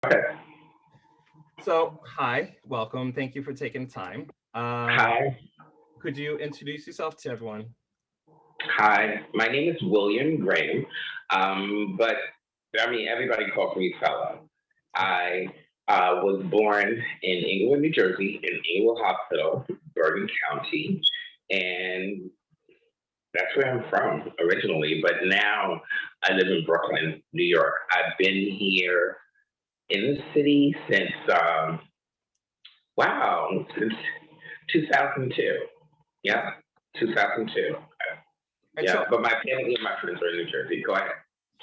Okay. So, hi, welcome. Thank you for taking the time. Hi. Could you introduce yourself to everyone? Hi. My name is William Graham. But I mean, everybody calls me fella. Okay. I was born in Englewood, New Jersey, in Englewood Hospital, Bergen County, and that's where I'm from originally. But now I live in Brooklyn, New York. I've been here in the city since since 2002. Yeah, 2002. And Yeah, so, but my family and my friends are in New Jersey. Go ahead.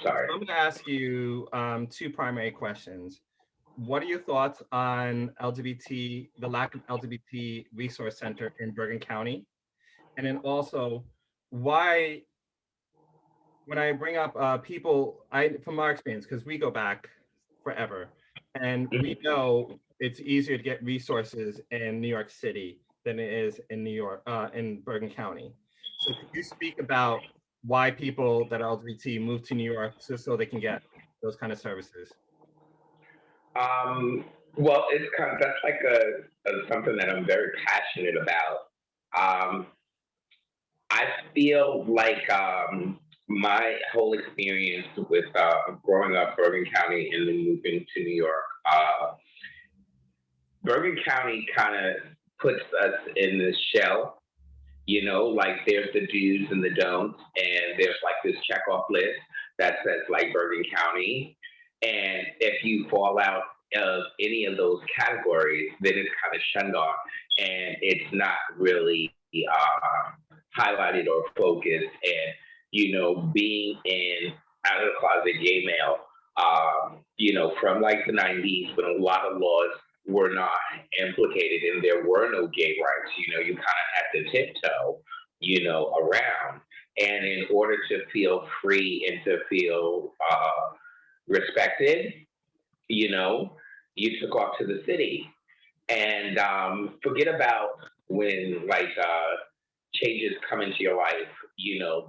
Sorry. I'm going to ask you two primary questions. What are your thoughts on LGBT, the lack of LGBT resource center in Bergen County? And then also, why, when I bring up from our experience, because we go back forever, and we know it's easier to get resources in New York City than it is in in Bergen County. So could you speak about why people that are LGBT move to New York just so they can get those kind of services? Um, well, it's kind of that's like a something that I'm very passionate about. Um, I feel like my whole experience with growing up Bergen County and then moving to New York, Bergen County kind of puts us in this shell. Like there's the do's and the don'ts, and there's like this checkoff list that says like Bergen County. And if you fall out of any of those categories, then it's kind of shunned on, and it's not really highlighted or focused. And being in out of the closet gay male, from like the '90s when a lot of laws were not implicated and there were no gay rights. You kind of had to tiptoe, around. And in order to feel free and to feel respected, you know, you took off to the city. And forget about when like changes come into your life,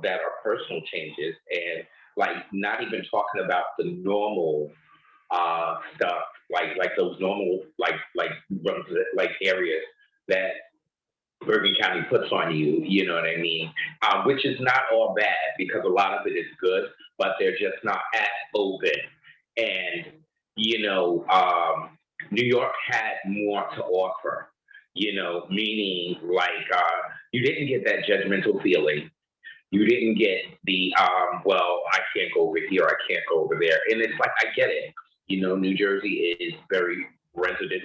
that are personal changes, and like not even talking about the normal stuff, like those normal like areas that Bergen County puts on you. You know what I mean? Which is not all bad because a lot of it is good, but they're just not as open. And New York had more to offer. Meaning like you didn't get that judgmental feeling. You didn't get the well, I can't go over here, I can't go over there. And it's like I get it. New Jersey is very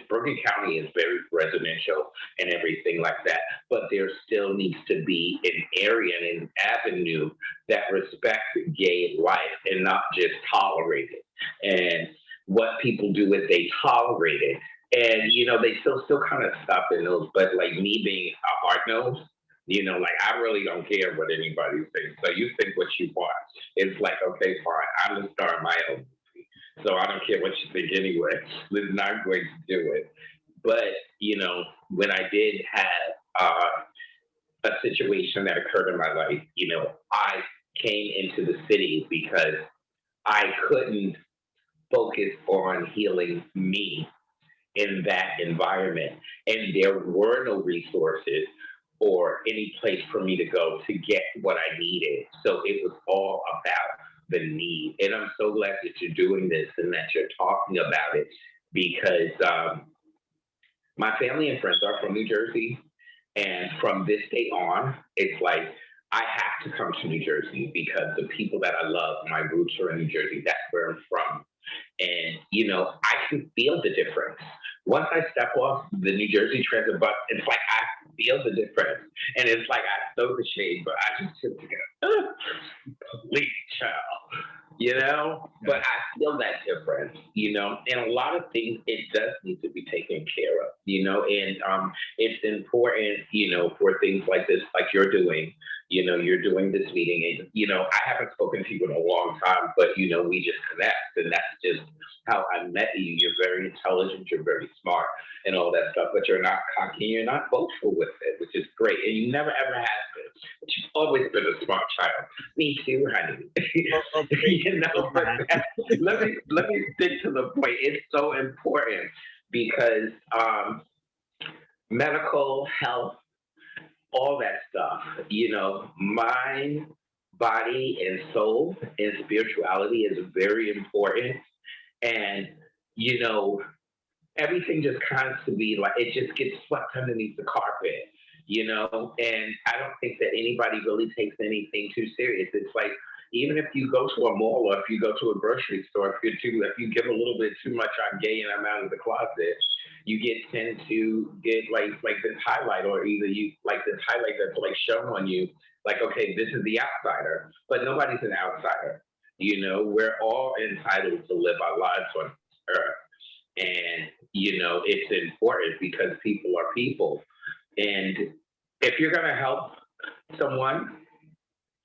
Bergen County is very residential and everything like that. But there still needs to be an area and an avenue that respects gay life and not just tolerate it. And what people do is they tolerate it. And they still kind of stop in those, but like me being a hard nose, like I really don't care what anybody thinks. So you think what you want. It's like, okay, fine. I'm the star of my own movie. So I don't care what you think anyway. We're not going to do it. But, when I did have a situation that occurred in my life, I came into the city because I couldn't focus on healing me in that environment. And there were no resources or any place for me to go to get what I needed. So it was all about the need. And I'm so glad that you're doing this and that you're talking about it because my family and friends are from New Jersey. And from this day on, it's like I have to come to New Jersey because the people that I love, my roots are in New Jersey. That's where I'm from. And, I can feel the difference. Once I step off the New Jersey Transit bus, it's like I feel the difference. And it's like I throw the shade, but I just sit together. Please, child. But Yeah. I feel that difference, and a lot of things it does need to be taken care of, and it's important, for things like this, like you're doing, You know, you're doing this meeting, and I haven't spoken to you in a long time, but we just connect, and that's just how I met you. You're very intelligent, you're very smart, and all that stuff, but you're not cocky, you're not boastful with it, which is great, and you never ever have been. But you've always been a smart child. Me too, honey. Well, thank you for But that. let me stick to the point. It's so important because medical health, all that stuff, mind, body, and soul and spirituality is very important. And, you know, everything just kinds to be like, it just gets swept underneath the carpet. And I don't think that anybody really takes anything too serious. It's like, even if you go to a mall or if you go to a grocery store, if you give a little bit too much on gay and I'm out of the closet, you tend to get like this highlight, or either you like this highlight that's like shown on you, like, okay, this is the outsider, but nobody's an outsider. We're all entitled to live our lives on earth. And it's important because people are people. And if you're going to help someone,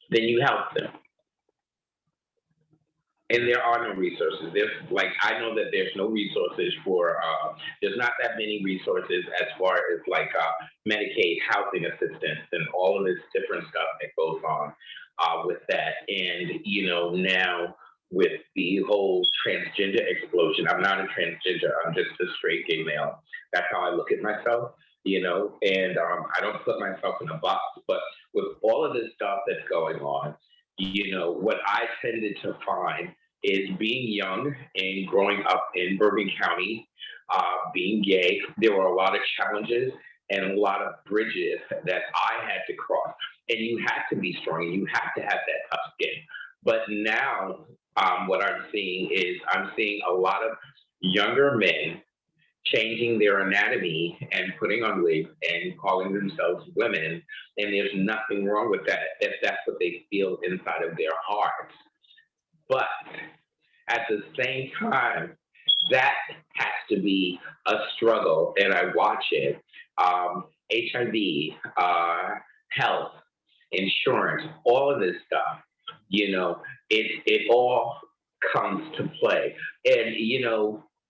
then you help them. And there are no resources. I know that there's no resources for, there's not that many resources as far as like Medicaid housing assistance and all of this different stuff that goes on with that. And, now with the whole transgender explosion, I'm not a transgender, I'm just a straight gay male. That's how I look at myself, and I don't put myself in a box. But with all of this stuff that's going on, what I tended to find is being young and growing up in Bergen County, being gay, there were a lot of challenges and a lot of bridges that I had to cross. And you had to be strong and you have to have that tough skin. But now, what I'm seeing a lot of younger men changing their anatomy and putting on wigs and calling themselves women. And there's nothing wrong with that if that's what they feel inside of their hearts. But at the same time, that has to be a struggle, and I watch it. HIV, health, insurance, all of this stuff, it all comes to play. And,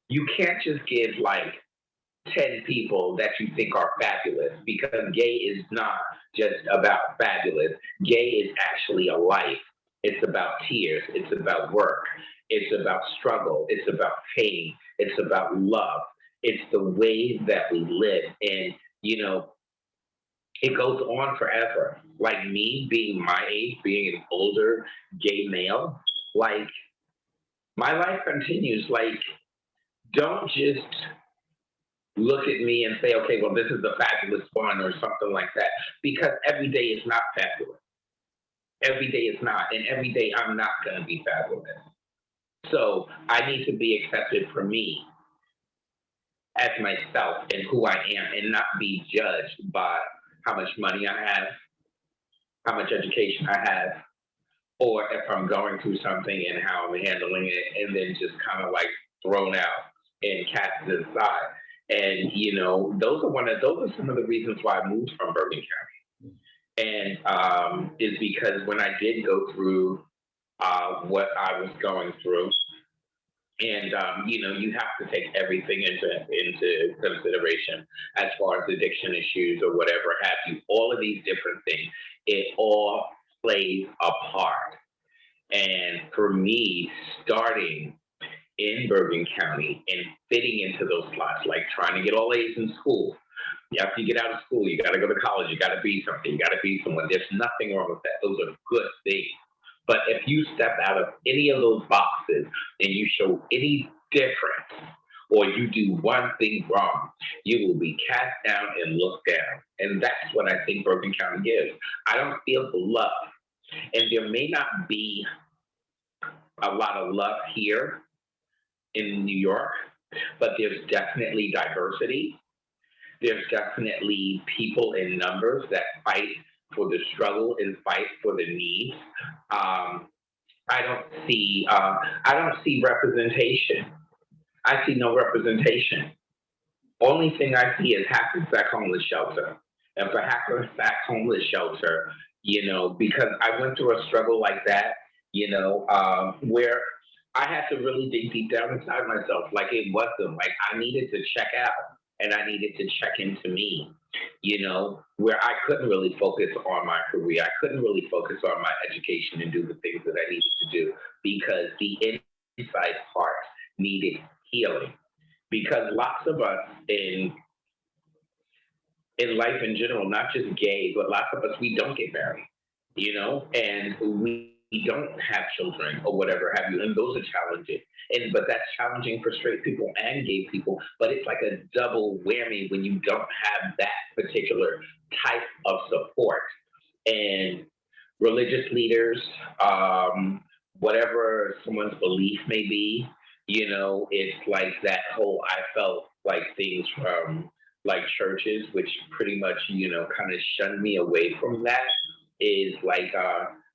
you can't just give like 10 people that you think are fabulous, because gay is not just about fabulous. Gay is actually a life. It's about tears. It's about work. It's about struggle. It's about pain. It's about love. It's the way that we live. And, it goes on forever. Like me being my age, being an older gay male, like my life continues. Like, don't just look at me and say, okay, well, this is the fabulous one or something like that, because every day is not fabulous. Every day is not, and every day I'm not going to be fabulous. So I need to be accepted for me as myself and who I am, and not be judged by how much money I have, how much education I have, or if I'm going through something and how I'm handling it, and then just kind of like thrown out and cast aside. And those are some of the reasons why I moved from Bergen County, and is because when I did go through what I was going through, and you have to take everything into consideration as far as addiction issues or whatever have you. All of these different things, it all plays a part. And for me, starting in Bergen County and fitting into those slots, like trying to get all A's in school. After you get out of school, you got to go to college. You got to be something. You got to be someone. There's nothing wrong with that. Those are good things. But if you step out of any of those boxes and you show any difference, or you do one thing wrong, you will be cast down and looked down. And that's what I think Bergen County gives. I don't feel the love. And there may not be a lot of love here in New York, but there's definitely diversity. There's definitely people in numbers that fight for the struggle and fight for the needs. Um, I don't see representation. I see no representation. Only thing I see is Hackensack Homeless Shelter. And for Hackensack Homeless Shelter, because I went through a struggle like that, where I had to really dig deep down inside myself. Like it wasn't like I needed to check out and I needed to check into me, where I couldn't really focus on my career. I couldn't really focus on my education and do the things that I needed to do because the inside part needed healing. Because lots of us in life in general, not just gay, but lots of us, we don't get married, and we don't have children or whatever have you, and those are challenging. But that's challenging for straight people and gay people. But it's like a double whammy when you don't have that particular type of support. And religious leaders, whatever someone's belief may be, it's like that whole I felt like things from like churches, which pretty much, kind of shunned me away from that, is like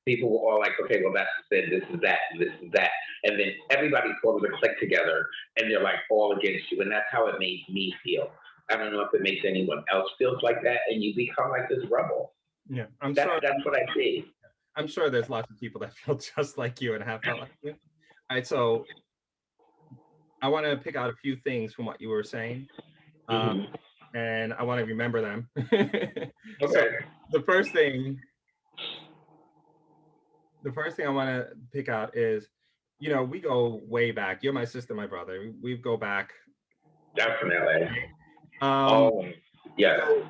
people were all like, okay, well, that's it, this is that, and this is that. And then everybody forms a clique together and they're like all against you. And that's how it made me feel. I don't know if it makes anyone else feels like that, and you become like this rebel. Yeah, That's what I see. I'm sure there's lots of people that feel just like you and have felt like you. All right, so I want to pick out a few things from what you were saying, um, Hmm. and I want to remember them. So Okay. the first thing, the first thing I want to pick out is, we go way back. You're my sister, my brother. We go back. Definitely. Um, Oh, yes. so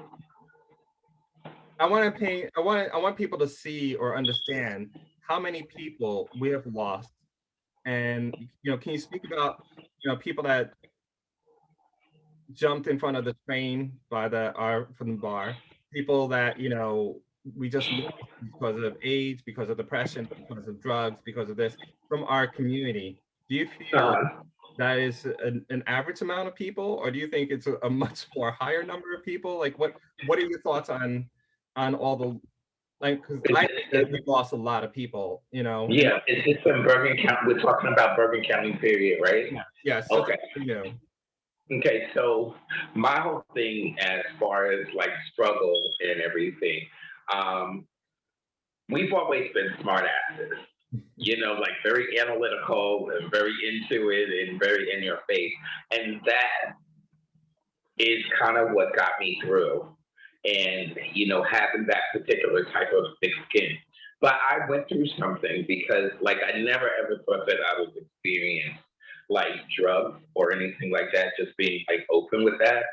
I want to paint. I want people to see or understand how many people we have lost. And can you speak about people that jumped in front of the train by the our from the bar, people that we just lost because of AIDS, because of depression, because of drugs, because of this from our community. Do you feel Uh-huh. that is an average amount of people, or do you think it's a much more higher number of people? Like, what are your thoughts on all the like? Because Is I this, think that is, we've lost a lot of people, and yeah, is this in Bergen County? We're talking about Bergen County, period, right? yeah, yeah, still Okay. new. Okay, so my whole thing as far as like struggle and everything, um, we've always been smart asses, like very analytical and very into it and very in your face. And that is kind of what got me through. And, having that particular type of thick skin. But I went through something because, like, I never ever thought that I would experience like drugs or anything like that, just being like open with that.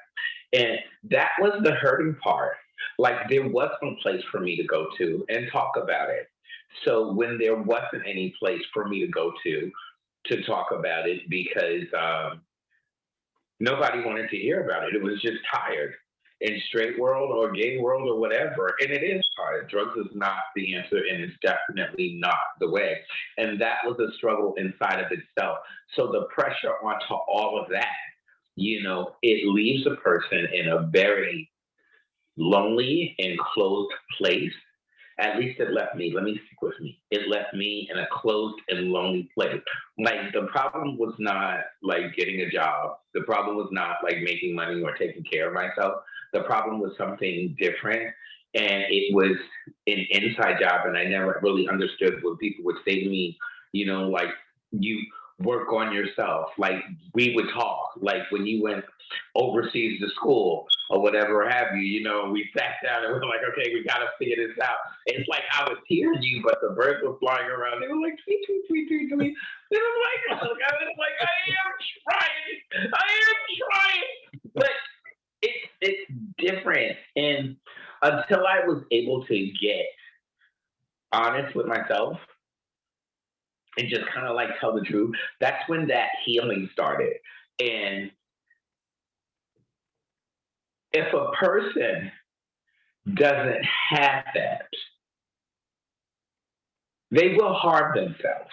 And that was the hurting part. Like, there was no place for me to go to and talk about it. So, when there wasn't any place for me to go to talk about it because nobody wanted to hear about it. It was just tired in straight world or gay world or whatever. And it is tired. Drugs is not the answer and it's definitely not the way. And that was a struggle inside of itself. So the pressure onto all of that, it leaves a person in a very lonely and closed place. At least it left me. Let me stick with me. It left me in a closed and lonely place. Like the problem was not like getting a job. The problem was not like making money or taking care of myself. The problem was something different. And it was an inside job. And I never really understood what people would say to me, like you work on yourself. Like we would talk. Like when you went overseas to school or whatever have you, we sat down and we were like, okay, we got to figure this out. It's like I was hearing you, but the birds were flying around. They were like, tweet, tweet, tweet, tweet, tweet. And I'm like, I am trying. But it's different. And until I was able to get honest with myself and just kind of like tell the truth, that's when that healing started. And if a person doesn't have that, they will harm themselves.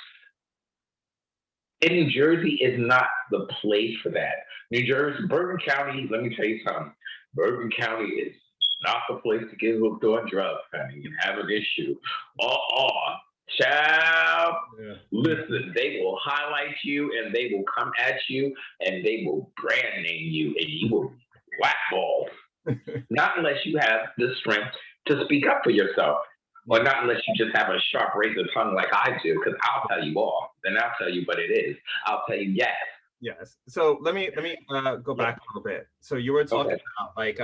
And New Jersey is not the place for that. New Jersey, Bergen County, let me tell you something. Bergen County is not the place to get hooked on drugs, honey, and have an issue. Child, Yeah. listen, they will highlight you and they will come at you and they will brand name you and you will be blackballed. Not unless you have the strength to speak up for yourself. or Yeah. not unless you just have a sharp razor tongue like I do, because I'll tell you off, then I'll tell you what it is. I'll tell you yes. Yes. So let me go Yeah. back a little bit. So you were talking Okay. about like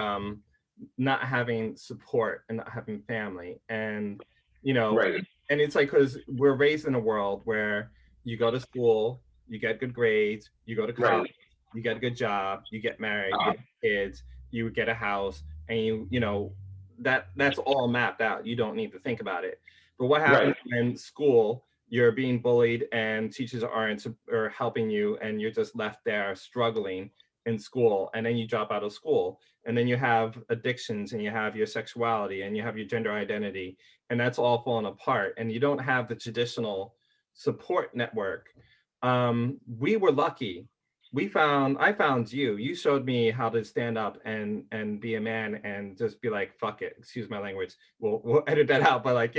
not having support and not having family, and you know, Right. and it's like because we're raised in a world where you go to school, you get good grades, you go to college, Right. you get a good job, you get married, you Uh, have kids, you get a house, and you know that's all mapped out. You don't need to think about it. But what happens right. when school? You're being bullied and teachers aren't or helping you, and you're just left there struggling in school, and then you drop out of school, and then you have addictions, and you have your sexuality, and you have your gender identity, and that's all falling apart, and you don't have the traditional support network. We were lucky. I found you showed me how to stand up and be a man and just be like, fuck it, excuse my language, we'll edit that out, but like,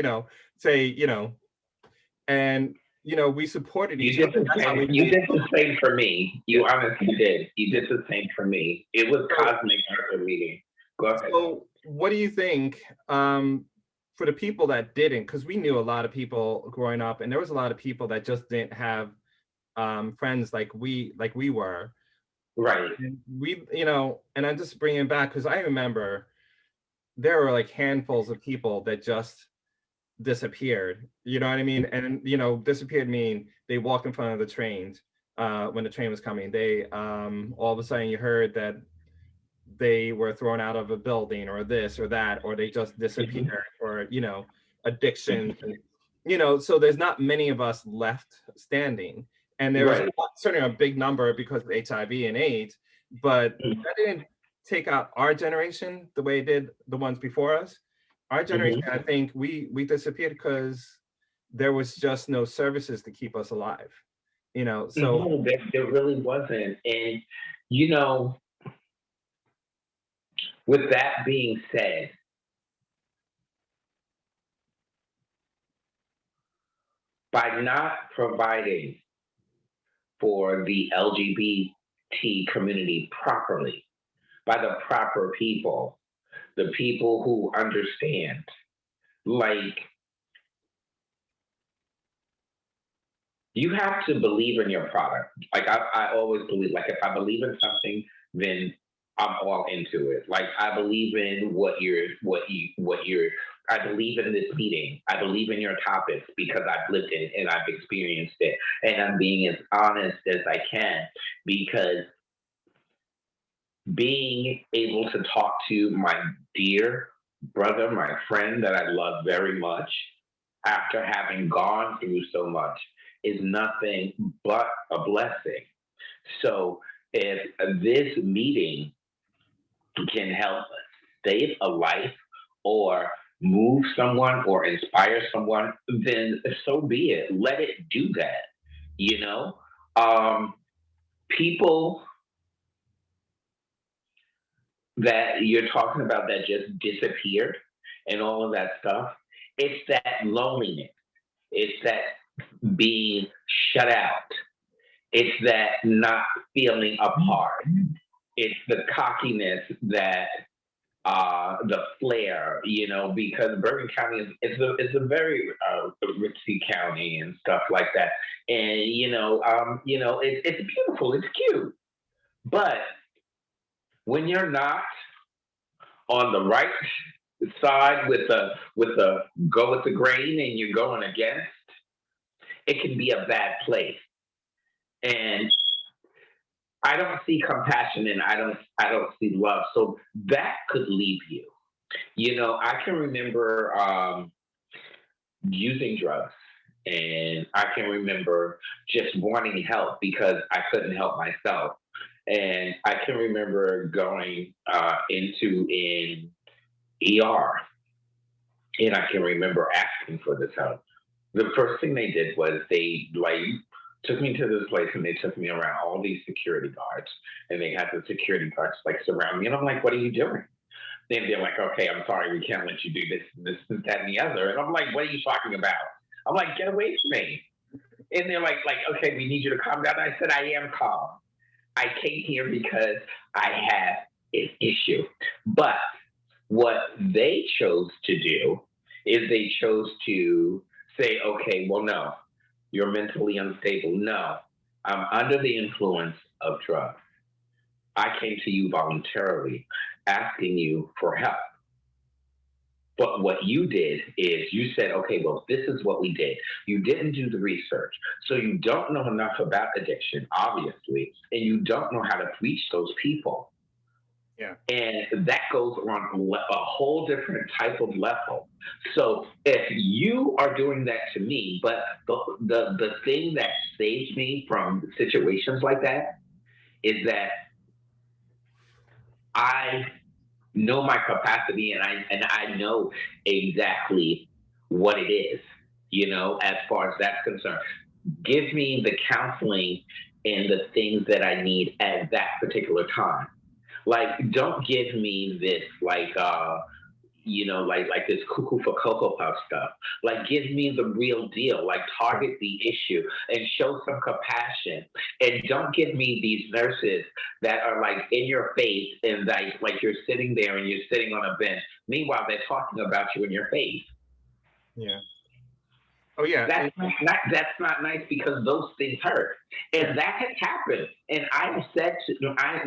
say, and we supported You each did other. the That's how same. we You did the same for me. You honestly did. You did the same for me. It was so, cosmic after meeting. Go ahead. so what do you think for the people that didn't, because we knew a lot of people growing up, and there was a lot of people that just didn't have friends like we were. Right. And and I'm just bringing it back because I remember there were like handfuls of people that just disappeared. You know what I mean? And disappeared mean they walked in front of the trains when the train was coming. They all of a sudden you heard that they were thrown out of a building or this or that, or they just disappeared, Mhm. or addictions. And, so there's not many of us left standing. And there's Right. certainly a big number because of HIV and AIDS, but Mhm. that didn't take out our generation the way it did the ones before us. Our generation, Mhm. I think we disappeared because there was just no services to keep us alive. So No, there really wasn't. And you know, with that being said, by not providing for the LGBT community properly, by the proper people, the people who understand, like, you have to believe in your product. Like I always believe, like if I believe in something, then I'm all into it. Like I believe in what you're I believe in this meeting. I believe in your topics because I've lived it and I've experienced it. And I'm being as honest as I can because being able to talk to my dear brother, my friend that I love very much, after having gone through so much, is nothing but a blessing. So, if this meeting can help save a life or move someone or inspire someone, then so be it. Let it do that. You know, um, people that you're talking about that just disappeared and all of that stuff, it's that loneliness. It's that being shut out. It's that not feeling a part. It's the cockiness that the flair, because Bergen County is a very ritzy county and stuff like that. And it's beautiful, it's cute. But when you're not on the right side with the go with the grain and you're going against, it can be a bad place. And I don't see compassion and I don't see love. So that could leave you. I can remember using drugs and I can remember just wanting help because I couldn't help myself. And I can remember going into an ER and I can remember asking for this help. The first thing they did was they like took me to this place and they took me around all these security guards and they had the security guards like surround me and I'm like, what are you doing? Then they're like, okay, I'm sorry, we can't let you do this, that, and the other. And I'm like, what are you talking about? I'm like, get away from me. And they're like, okay, we need you to calm down. I said, I am calm. I came here because I have an issue. But what they chose to do is they chose to say, okay, well, no, you're mentally unstable. No, I'm under the influence of drugs. I came to you voluntarily asking you for help. But what you did is you said, okay, well, this is what we did. You didn't do the research. So you don't know enough about addiction, obviously, and you don't know how to reach those people. Yeah. And that goes on a whole different type of level. So if you are doing that to me, but the thing that saves me from situations like that is that I know my capacity and I know exactly what it is, as far as that's concerned. Give me the counseling and the things that I need at that particular time. Like, don't give me this like this cuckoo for cocoa puff stuff. Like, give me the real deal. Like, Right. target the issue and show some compassion. And don't give me these nurses that are like in your face and like you're sitting there and you're sitting on a bench. Meanwhile, they're talking about you in your face. Yeah. Oh yeah. That's not nice because those things hurt, Yeah. and that has happened. And I said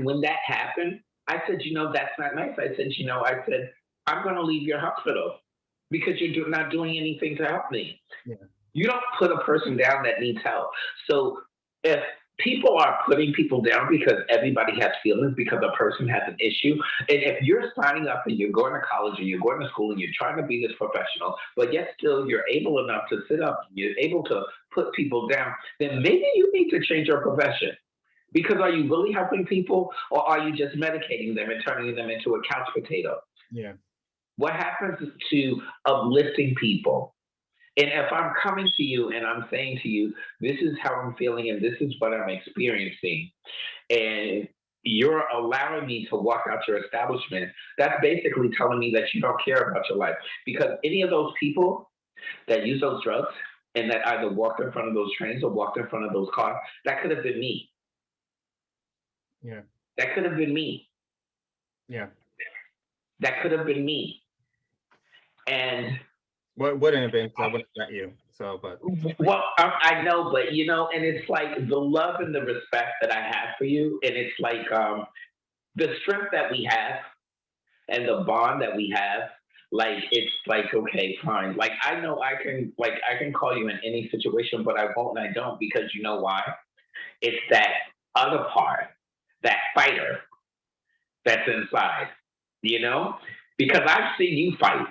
when that happened, I said, that's not nice. I said I'm going to leave your hospital because not doing anything to help me. Yeah. You don't put a person down that needs help. So if people are putting people down because everybody has feelings because a person has an issue, and if you're signing up and you're going to college and you're going to school and you're trying to be this professional, but yet still you're able enough to sit up, you're able to put people down, then maybe you need to change your profession. Because are you really helping people or are you just medicating them and turning them into a couch potato? Yeah. What happens to uplifting people? And if I'm coming to you and I'm saying to you, this is how I'm feeling and this is what I'm experiencing, and you're allowing me to walk out your establishment, that's basically telling me that you don't care about your life. Because any of those people that use those drugs and that either walked in front of those trains or walked in front of those cars, that could have been me. Yeah. That could have been me. Yeah. That could have been me. And What wouldn't have been because I wouldn't have met you. So, but well, I know, but and it's like the love and the respect that I have for you, and it's like the strength that we have and the bond that we have. Like it's like okay, fine. Like I can call you in any situation, but I won't and I don't because you know why? It's that other part, that fighter that's inside. You know, because I've seen you fight.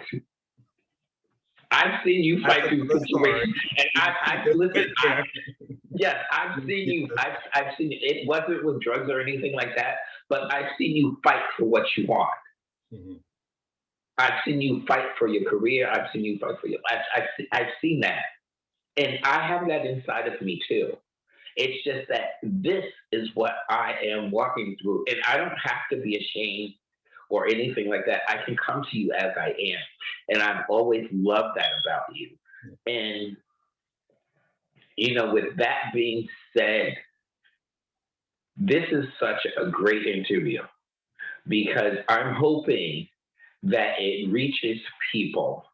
I've seen you that's fight through another story. situations, and I listen. Yeah. Yes, I've seen you. I've seen you. It wasn't with drugs or anything like that, but I've seen you fight for what you want. Mhm. I've seen you fight for your career. I've seen you fight for your life. I've seen that, and I have that inside of me too. It's just that this is what I am walking through, and I don't have to be ashamed or anything like that. I can come to you as I am, and I've always loved that about you. And with that being said, this is such a great interview because I'm hoping that it reaches people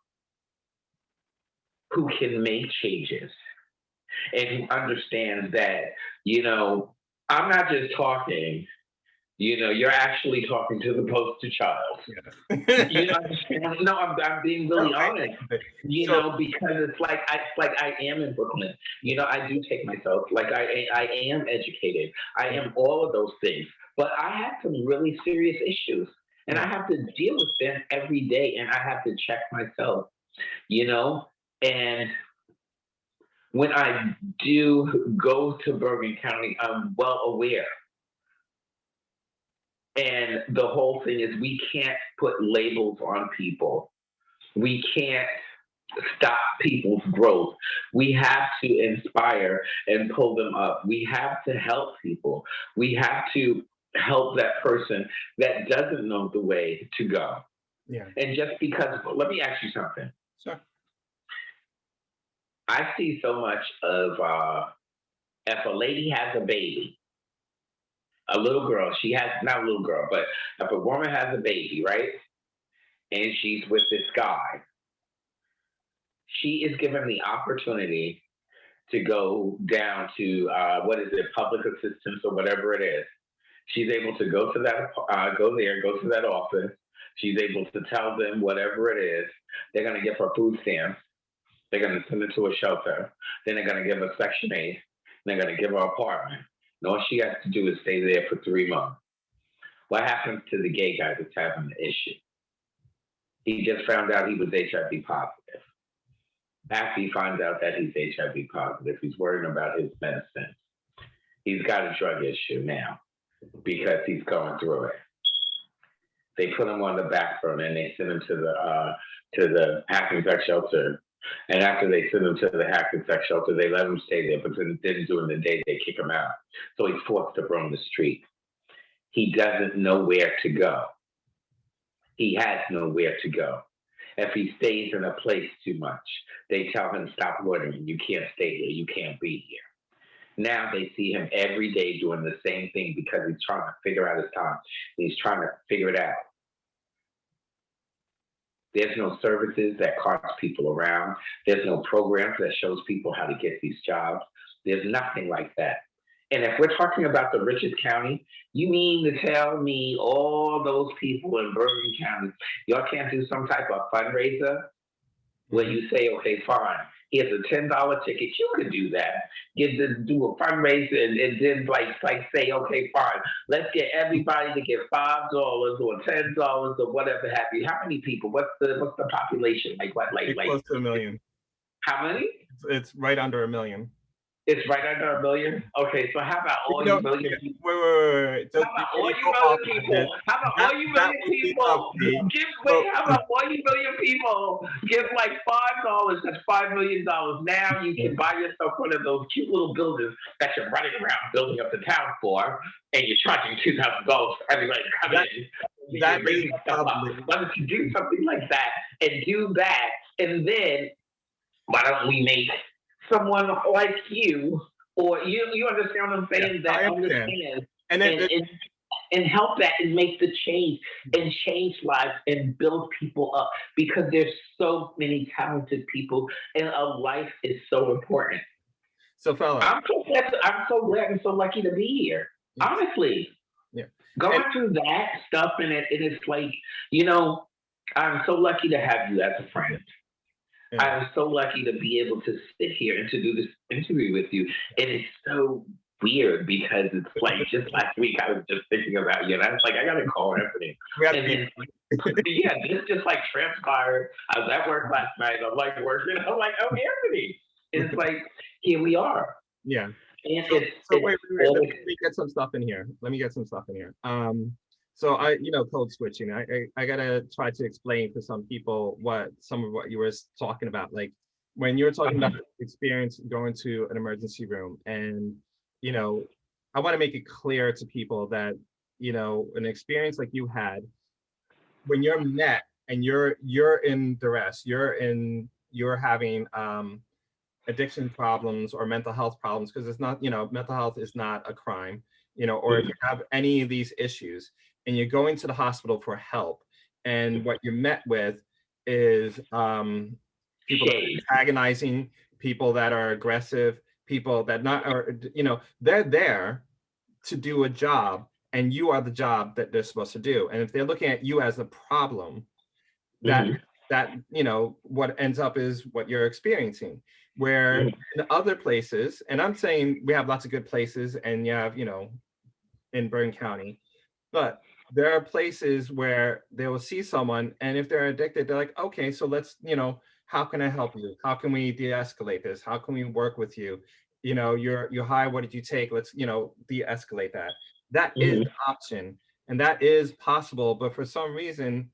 who can make changes and who understand that, you know, I'm not just talking, you're actually talking to the poster child. You Yeah. understand? No, I'm being No, really honest. so Because it's like I am in Brooklyn. I do take myself like I am educated. I yeah, am all of those things. But I have some really serious issues. And I yeah, have to deal with them every day and I have to check myself, you know? And when I do go to Bergen County, I'm well aware. And the whole thing is we can't put labels on people. We can't stop people's growth. We have to inspire and pull them up. We have to help people. We have to help that person that doesn't know the way to go. yeah. And just because, let me ask you something. Sure. I see so much of if a lady has a baby, a little girl, she has, not a little girl, but if a woman has a baby, right? And she's with this guy, She is given the opportunity to go down to what is it, public assistance or whatever it is. She's able to go to that, go there, go to that office. She's able to tell them whatever it is. They're going to give her food stamps. They're going to send her to a shelter. Then they're going to give her Section 8. They're going to give her an apartment. And all she has to do is stay there for 3 months. What happens to the gay guy that's having the issue? He just found out he was HIV positive. After he finds out that he's HIV positive, he's worrying about his medicine. He's got a drug issue now because he's going through it. They put him on the back burner and they send him to the Hackensack shelter. And after they send him to the Hackensack shelter, they let him stay there. But then during the day, they kick him out. So he's forced to roam the street. He doesn't know where to go. He has nowhere to go. If he stays in a place too much, they tell him, stop loitering. You can't stay here. You can't be here. Now they see him every day doing the same thing because he's trying to figure out his time. He's trying to figure it out. There's no services that carts people around. There's no programs that shows people how to get these jobs. There's nothing like that. And if we're talking about the richest county, you mean to tell me all those people in Bergen County, y'all can't do some type of fundraiser where you say, okay, fine, here's a $10 ticket. You could do that. Do a fundraiser and then like say, okay, fine, let's get everybody to give $5 or $10 or whatever have you. How many people? What's the population? Like what? Like close to 1 million. How many? It's right under 1 million. It's right under 1 million? Okay, so how about all you million people? Wait. How about all you million people? How about all you million people? How about all you million people give like $5? That's $5 million. Now you can buy yourself one of those cute little buildings that you're running around building up the town for, and you're charging $2,000 for everybody to come in. That is probably. Why don't you do something like that and do that, and then why don't we make someone like you, or you understand what I'm saying? Yeah, that understands and help that and make the change and change lives and build people up, because there's so many talented people and a life is so important. So, fella, I'm so glad and so lucky to be here. Honestly, going through that stuff and it's like, I'm so lucky to have you as a friend. Yeah. I'm so lucky to be able to sit here and to do this interview with you. And it's so weird because it's like just last week I was just thinking about you, and I was like, I gotta call Anthony. And then, this just like transpired. I was at work last night. I'm like working. I'm like, oh, Anthony. It's like here we are. Yeah. And wait. Let me get some stuff in here. So code switching. I gotta try to explain to some people some of what you were talking about. Like when you were talking about experience going to an emergency room, and I want to make it clear to people that an experience like you had, when you're met and you're in duress, you're having addiction problems or mental health problems, because it's not mental health is not a crime, or if you have any of these issues and you're going to the hospital for help, and what you're met with is people that are antagonizing, people that are aggressive, people that they're there to do a job, and you are the job that they're supposed to do. And if they're looking at you as a problem, that what ends up is what you're experiencing. Where in other places, and I'm saying we have lots of good places, and you have in Bergen County, but there are places where they will see someone, and if they're addicted, they're like, okay, so let's, how can I help you? How can we de-escalate this? How can we work with you? You're high, what did you take? Let's, de-escalate that. That is an option, and that is possible. But for some reason,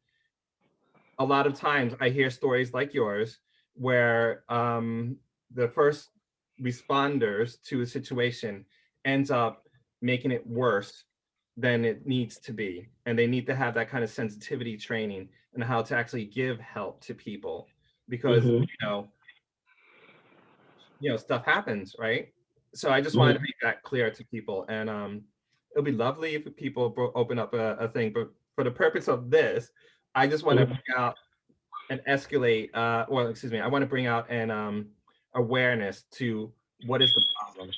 a lot of times I hear stories like yours where the first responders to a situation ends up making it worse than it needs to be. And they need to have that kind of sensitivity training and how to actually give help to people, because, stuff happens, right? So I just wanted to make that clear to people. And it'll be lovely if people open up a thing, but for the purpose of this, I just want to bring out and escalate, well, excuse me, I want to bring out an awareness to what is the problem,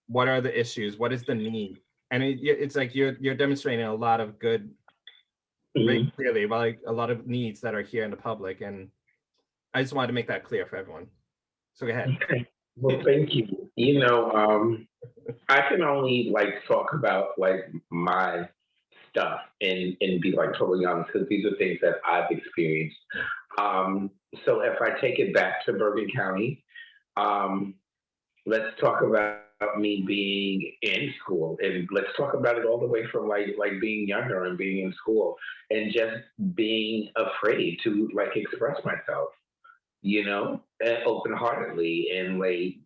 what are the issues, what is the need, and it's like you're demonstrating a lot of good, very Mhm. clearly, about like a lot of needs that are here in the public, and I just wanted to make that clear for everyone. So go ahead. Okay. Well, thank you. I can only like talk about like my stuff and be like totally honest because these are things that I've experienced. Yeah. Um, so if I take it back to Bergen County, um, let's talk about me being in school, and let's talk about it all the way from like being younger and being in school and just being afraid to like express myself, open heartedly and like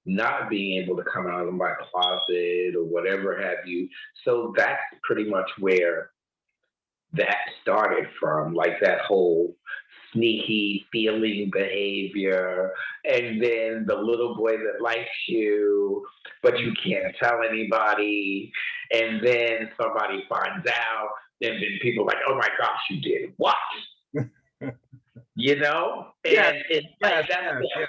not being able to come out of my closet or whatever have you. So that's pretty much where that started from, like that whole sneaky feeling behavior, and then the little boy that likes you, but you can't tell anybody, and then somebody finds out, and then people are like, oh my gosh, you did what? Yes, And it's like yes, that's yes, yes.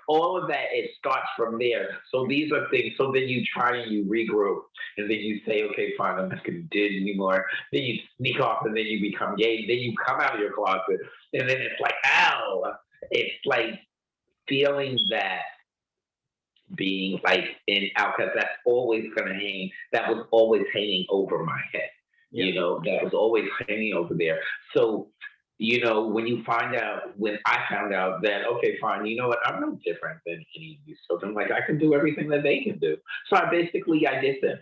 all of that. It starts from there. So these are things. So then you try and you regroup, and then you say, okay, fine, I'm not going to do it anymore. Then you sneak off, and then you become gay. Then you come out of your closet, and then it's like, ow! It's like feeling that being like in outcast. That's always going to hang. That was always hanging over my head. Yeah, That was always hanging over there. So when I found out that, okay, fine, you know what, I'm no different than any of these children. Like, I can do everything that they can do. So I did them.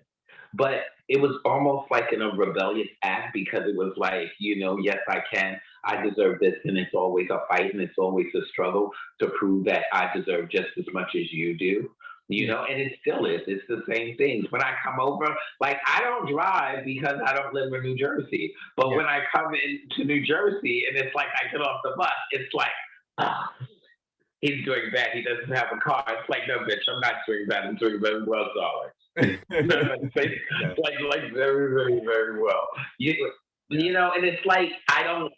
But it was almost like in a rebellious act because it was like, yes, I can. I deserve this. And it's always a fight and it's always a struggle to prove that I deserve just as much as you do. yeah, And it still is. It's the same things. When I come over, like I don't drive because I don't live in New Jersey. But yeah. when I come into New Jersey and it's like I get off the bus, it's like, ah, he's doing bad. He doesn't have a car. It's like, no, bitch, I'm not doing bad. I'm doing very well, darling. Yes, Like very, very, very well. yeah, And it's like I don't,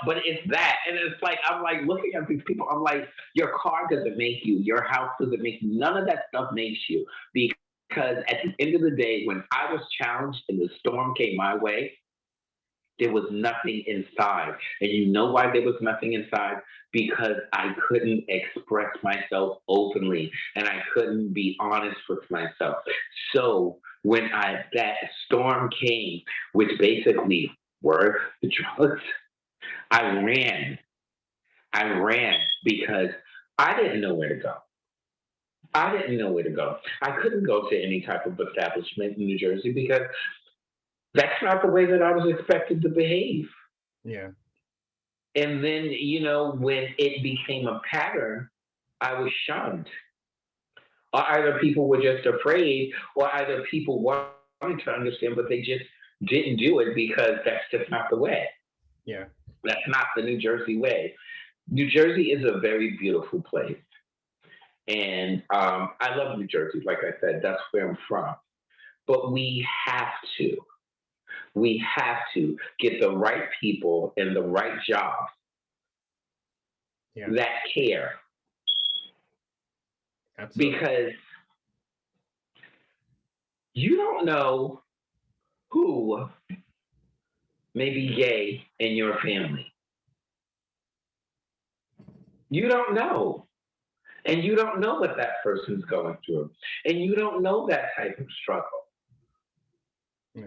but it's that, and it's like I'm like looking at these people. I'm like, your car doesn't make you, your house doesn't make you, none of that stuff makes you because at the end of the day, when I was challenged and the storm came my way, there was nothing inside. And you know why there was nothing inside? Because I couldn't express myself openly and I couldn't be honest with myself. So when that storm came, which basically were the drugs, I ran. I ran because I didn't know where to go. I didn't know where to go. I couldn't go to any type of establishment in New Jersey because that's not the way that I was expected to behave. yeah, And then, when it became a pattern, I was shunned. Or either people were just afraid, or either people wanted to understand, but they just didn't do it because that's just not the way. yeah, That's not the New Jersey way. New Jersey is a very beautiful place. And I love New Jersey. Like I said, that's where I'm from. But we have to get the right people in the right jobs yeah. that care Absolutely. because you don't know who may be gay in your family. You don't know. And you don't know what that person's going through. And you don't know that type of struggle. Yeah,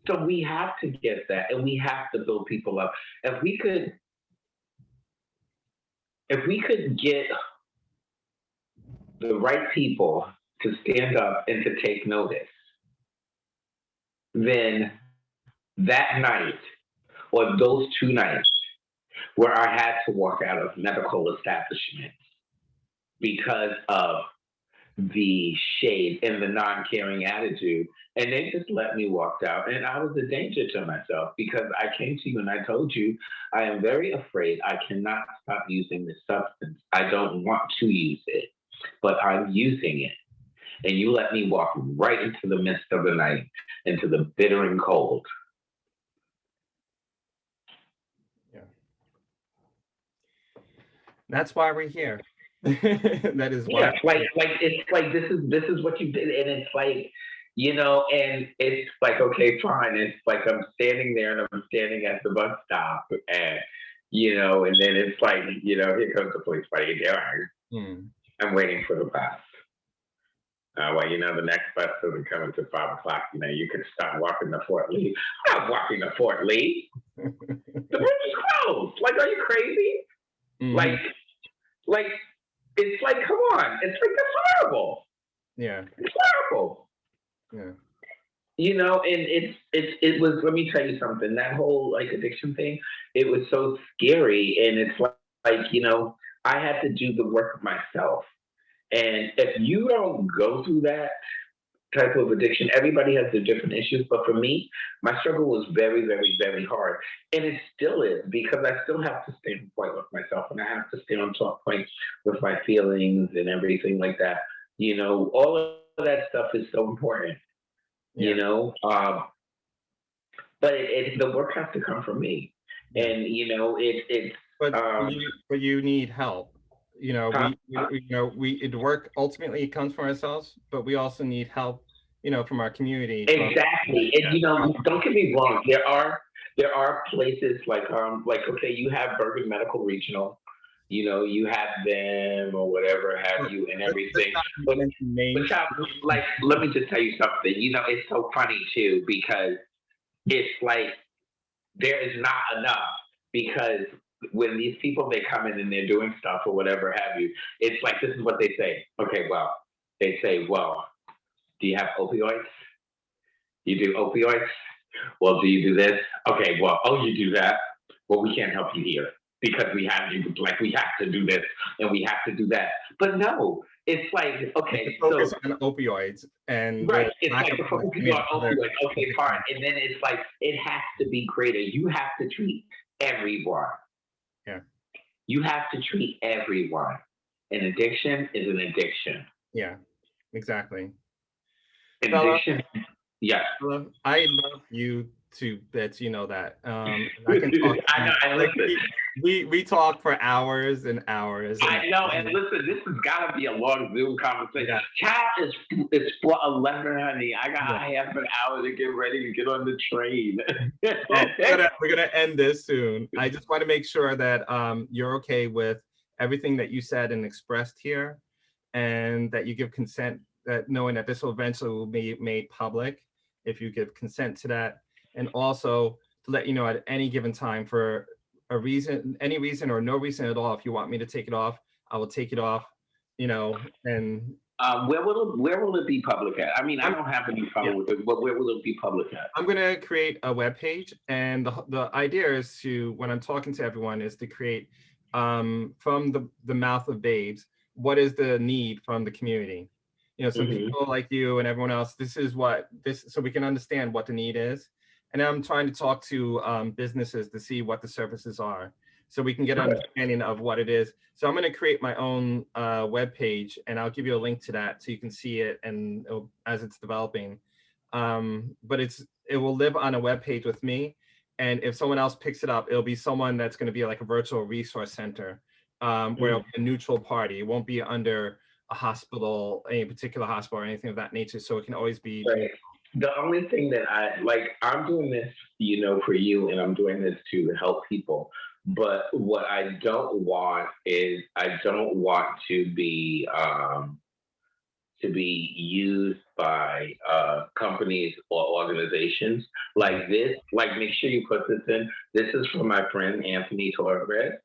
So we have to get that and we have to build people up. If we could if we could get the right people to stand up and to take notice, then that night or those 2 nights where I had to walk out of medical establishments because of the shade and the non-caring attitude. And they just let me walk out. And I was a danger to myself because I came to you and I told you, I am very afraid I cannot stop using this substance. I don't want to use it, but I'm using it. And you let me walk right into the midst of the night, into the bitter and cold. yeah. That's why we're here. That is Yeah, why. like it's like this is what you did, and it's like, and it's like, okay, fine. It's like I'm standing there and I'm standing at the bus stop, and and then it's like, here comes the police fighting. Mm, I'm waiting for the bus. Well, the next bus doesn't come until 5 o'clock. You can start walking to Fort Lee. I'm not walking to Fort Lee. The bridge is closed. Like, are you crazy? mhm, Like, like it's like, come on. It's like that's horrible. yeah, It's horrible. yeah, And it was. Let me tell you something. That whole like addiction thing, it was so scary, and it's like I had to do the work myself. And if you don't go through that type of addiction, everybody has their different issues. But for me, my struggle was very, very, very hard, and it still is because I still have to stay on point with myself, and I have to stay on top point with my feelings and everything like that. All of that stuff is so important. You yeah, know, but the work has to come from me, yeah. and it's But um, you need help. huh? The work ultimately comes from ourselves, but we also need help, from our community, from Exactly. And yeah, don't get me wrong, there are places like okay, you have Bergen Medical Regional, you have them or whatever have you and let's everything. not But mention names. child, like let me just tell you something. It's so funny too because it's like there is not enough because when these people they come in and they're doing stuff or whatever have you, it's like this is what they say. Okay, well, they say, well, do you have opioids? You do opioids? Well, do you do this? Okay, well, oh, you do that. Well, we can't help you here because we have to do this and we have to do that. But no, it's like, We okay, should focus so on opioids and the right, it's lack like of the focusing any of on the other opioids. Okay, fine, addictions. and then it's like it has to be greater. You have to treat everyone. Yeah, You have to treat everyone. An addiction is an addiction. yeah, exactly. An Bella, addiction, yes. I love you to bits, you know that. And I can talk to I you. know, and Like listen, we talk for hours and hours and I know, and hours. listen, this has got to be a long Zoom conversation. Yeah, Child is for 11, honey. I got yeah. half an hour to get ready to get on the train. Well, we're gonna end this soon. I just want to make sure that you're okay with everything that you said and expressed here, and that you give consent, that knowing that this will eventually will be made public, if you give consent to that, and also to let you know at any given time for a reason, any reason or no reason at all, if you want me to take it off, I will take it off. And where will it be public at? I mean, I I'm don't have any yeah. problem with it, but where will it be public at? I'm gonna create a web page, and the idea is to, when I'm talking to everyone, is to create from the mouth of babes, what is the need from the community? So Hmm. people like you and everyone else, this is what this, so we can understand what the need is. And I'm trying to talk to businesses to see what the services are, so we can get an Okay. understanding of what it is. So I'm going to create my own web page, and I'll give you a link to that so you can see it, and as it's developing. But it will live on a web page with me, and if someone else picks it up, it'll be someone that's going to be like a virtual resource center, where it'll Mhm. be a neutral party. It won't be under a hospital, any particular hospital or anything of that nature. So it can always be Right. The only thing that I'm doing this, for you, and I'm doing this to help people. But what I don't want is I don't want to be used by companies or organizations like this. Like, make sure you put this in. This is for my friend Anthony Torres.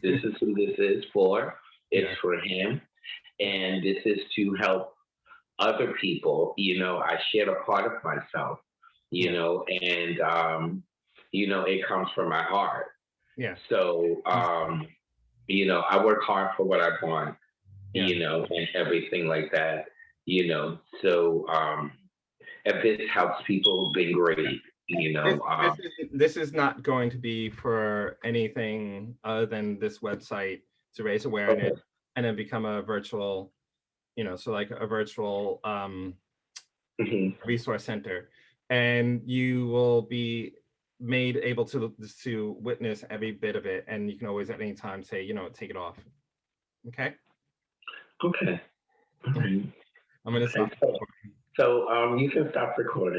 This is who this is for. It's yeah, for him, and this is to help other people. I shared a part of myself. yeah, And it comes from my heart. yeah, So, I work hard for what I want. yeah. And everything like that. So if this helps people, then great. This is not going to be for anything other than this website, to raise awareness Okay. and then become a virtual, so like a virtual Hmm. resource center, and you will be made able to witness every bit of it, and you can always at any time say, take it off. Okay, Okay. All right. I'm gonna stop. So you can stop recording.